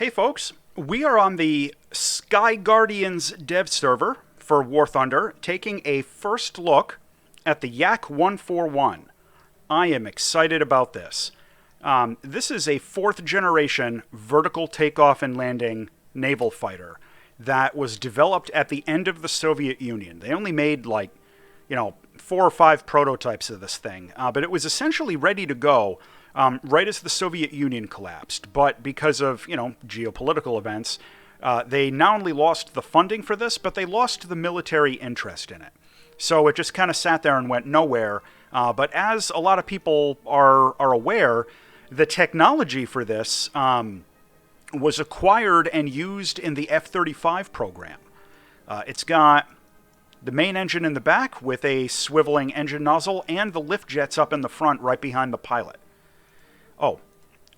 Hey folks, we are on the Sky Guardians dev server for War Thunder, taking a first look at the Yak-141. I am excited about this. This is a fourth generation vertical takeoff and landing naval fighter that was developed at the end of the Soviet Union. They only made 4 or 5 prototypes of this thing, but it was essentially ready to go right as the Soviet Union collapsed. But because of, geopolitical events, they not only lost the funding for this, but they lost the military interest in it. So it just kind of sat there and went nowhere. But as a lot of people are aware, the technology for this was acquired and used in the F-35 program. It's got the main engine in the back with a swiveling engine nozzle and the lift jets up in the front right behind the pilot. Oh,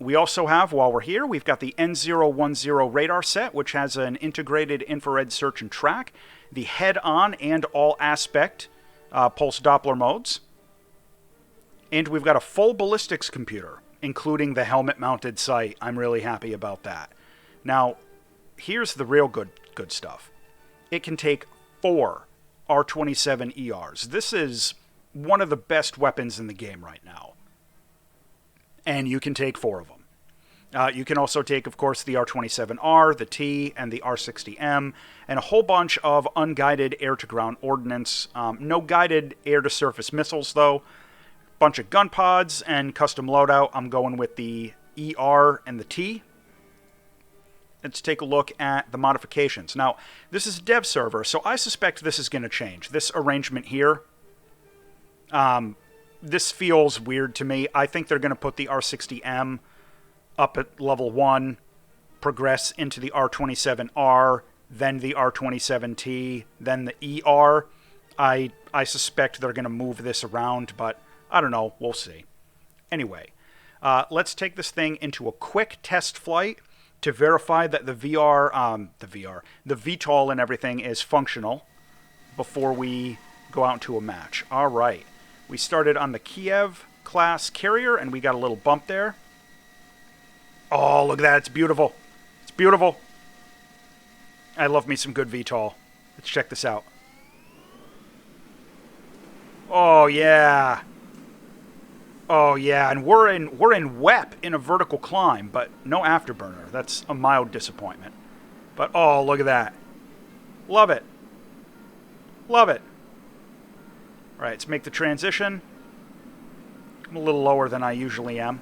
we also have, while we're here, we've got the N010 radar set, which has an integrated infrared search and track, the head-on and all-aspect pulse Doppler modes, and we've got a full ballistics computer, including the helmet-mounted sight. I'm really happy about that. Now, here's the real good stuff. It can take 4 R-27ERs. This is one of the best weapons in the game right now. And you can take 4 of them. You can also take, of course, the R-27R, the T, and the R-60M, and a whole bunch of unguided air-to-ground ordnance. No guided air-to-surface missiles, though. Bunch of gun pods and custom loadout. I'm going with the ER and the T. Let's take a look at the modifications. Now, this is a dev server, so I suspect this is going to change. This arrangement here, this feels weird to me. I think they're going to put the R-60M up at level 1, progress into the R-27R, then the R-27T, then the ER. I suspect they're going to move this around, but I don't know. We'll see. Anyway, let's take this thing into a quick test flight to verify that the VTOL and everything is functional before we go out into a match. All right. We started on the Kiev class carrier, and we got a little bump there. Oh, look at that. It's beautiful. It's beautiful. I love me some good VTOL. Let's check this out. Oh, yeah. Oh, yeah. And we're in WEP in a vertical climb, but no afterburner. That's a mild disappointment. But, oh, look at that. Love it. Love it. All right, let's make the transition. I'm a little lower than I usually am.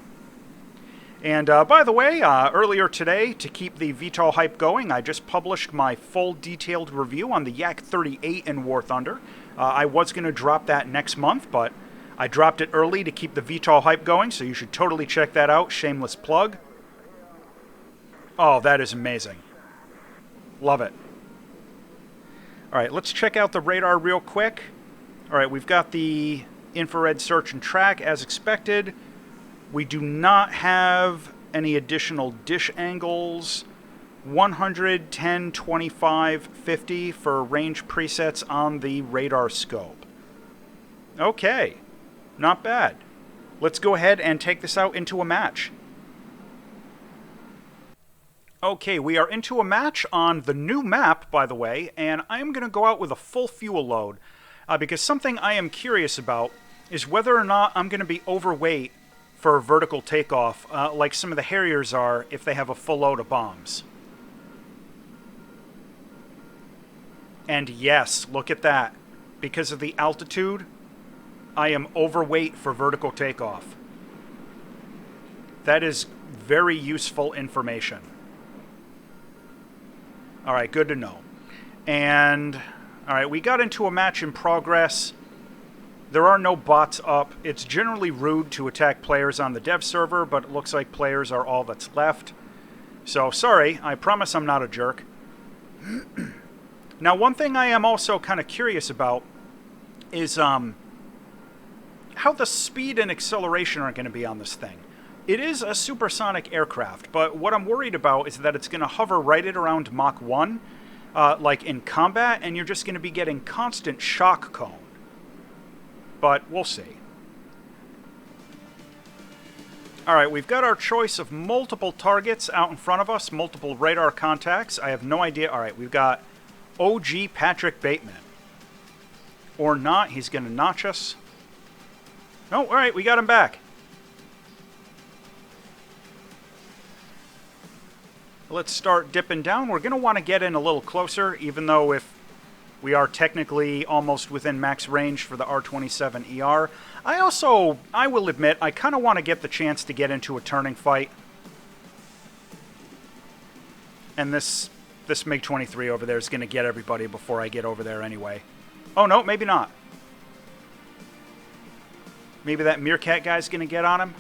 And by the way, earlier today, to keep the VTOL hype going, I just published my full detailed review on the Yak-38 in War Thunder. I was going to drop that next month, but I dropped it early to keep the VTOL hype going, so you should totally check that out. Shameless plug. Oh, that is amazing. Love it. All right, let's check out the radar real quick. All right, we've got the infrared search and track as expected. We do not have any additional dish angles. 100, 10, 25, 50 for range presets on the radar scope. Okay, not bad. Let's go ahead and take this out into a match. Okay, we are into a match on the new map, by the way, and I'm going to go out with a full fuel load. Because something I am curious about is whether or not I'm going to be overweight for vertical takeoff, like some of the Harriers are if they have a full load of bombs. And yes, look at that. Because of the altitude, I am overweight for vertical takeoff. That is very useful information. All right, good to know. And all right, we got into a match in progress. There are no bots up. It's generally rude to attack players on the dev server, but it looks like players are all that's left. So, sorry, I promise I'm not a jerk. Now, one thing I am also kind of curious about is how the speed and acceleration are going to be on this thing. It is a supersonic aircraft, but what I'm worried about is that it's going to hover right at around Mach 1, like in combat, and you're just going to be getting constant shock cone. But we'll see. Alright, we've got our choice of multiple targets out in front of us, multiple radar contacts. I have no idea. Alright, we've got OG Patrick Bateman. Or not, he's going to notch us. Oh, alright, we got him back. Let's start dipping down. We're going to want to get in a little closer, even though if we are technically almost within max range for the R-27ER. I will admit, I kind of want to get the chance to get into a turning fight. And this MiG-23 over there is going to get everybody before I get over there anyway. Oh, no, maybe not. Maybe that Meerkat guy's going to get on him.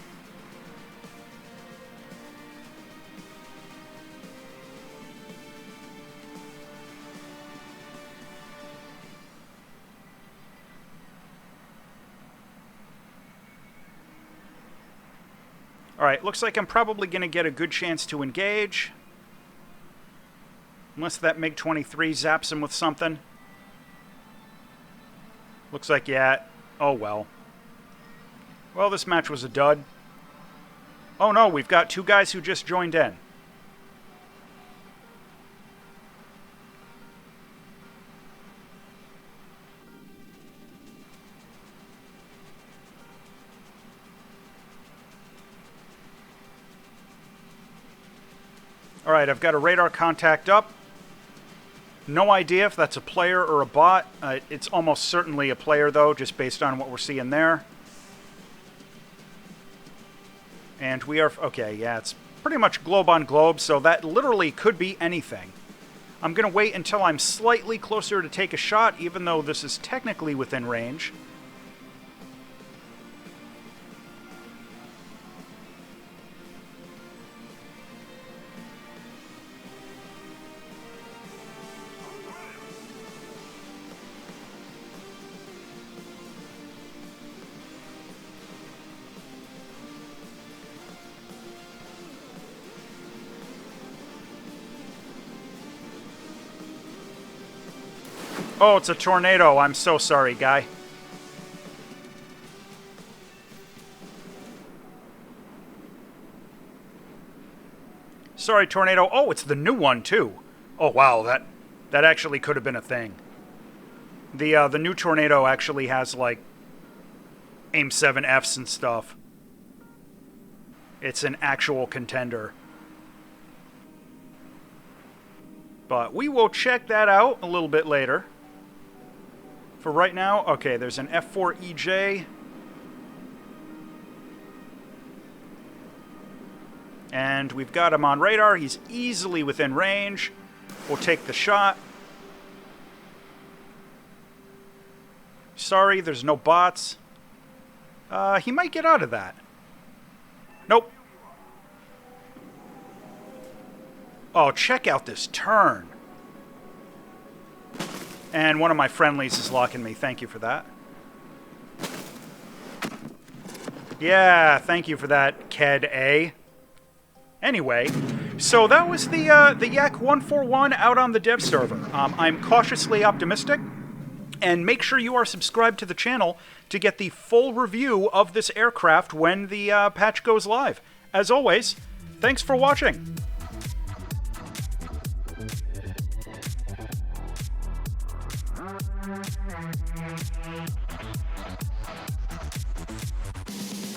Alright, looks like I'm probably going to get a good chance to engage. Unless that MiG-23 zaps him with something. Looks like, yeah. Oh, well. Well, this match was a dud. Oh, no, we've got two guys who just joined in. Alright, I've got a radar contact up. No idea if that's a player or a bot. It's almost certainly a player, though, just based on what we're seeing there. And we are... Okay, yeah, it's pretty much globe on globe, so that literally could be anything. I'm going to wait until I'm slightly closer to take a shot, even though this is technically within range. Oh, it's a tornado. I'm so sorry, guy. Sorry, tornado. Oh, it's the new one, too. Oh, wow. That actually could have been a thing. The new tornado actually has, like, AIM-7Fs and stuff. It's an actual contender. But we will check that out a little bit later. For right now, okay, there's an F4EJ. And we've got him on radar. He's easily within range. We'll take the shot. Sorry, there's no bots. He might get out of that. Nope. Oh, check out this turn. And one of my friendlies is locking me. Thank you for that. Yeah, thank you for that, Ked-A. Anyway, so that was the Yak-141 out on the dev server. I'm cautiously optimistic. And make sure you are subscribed to the channel to get the full review of this aircraft when the patch goes live. As always, thanks for watching.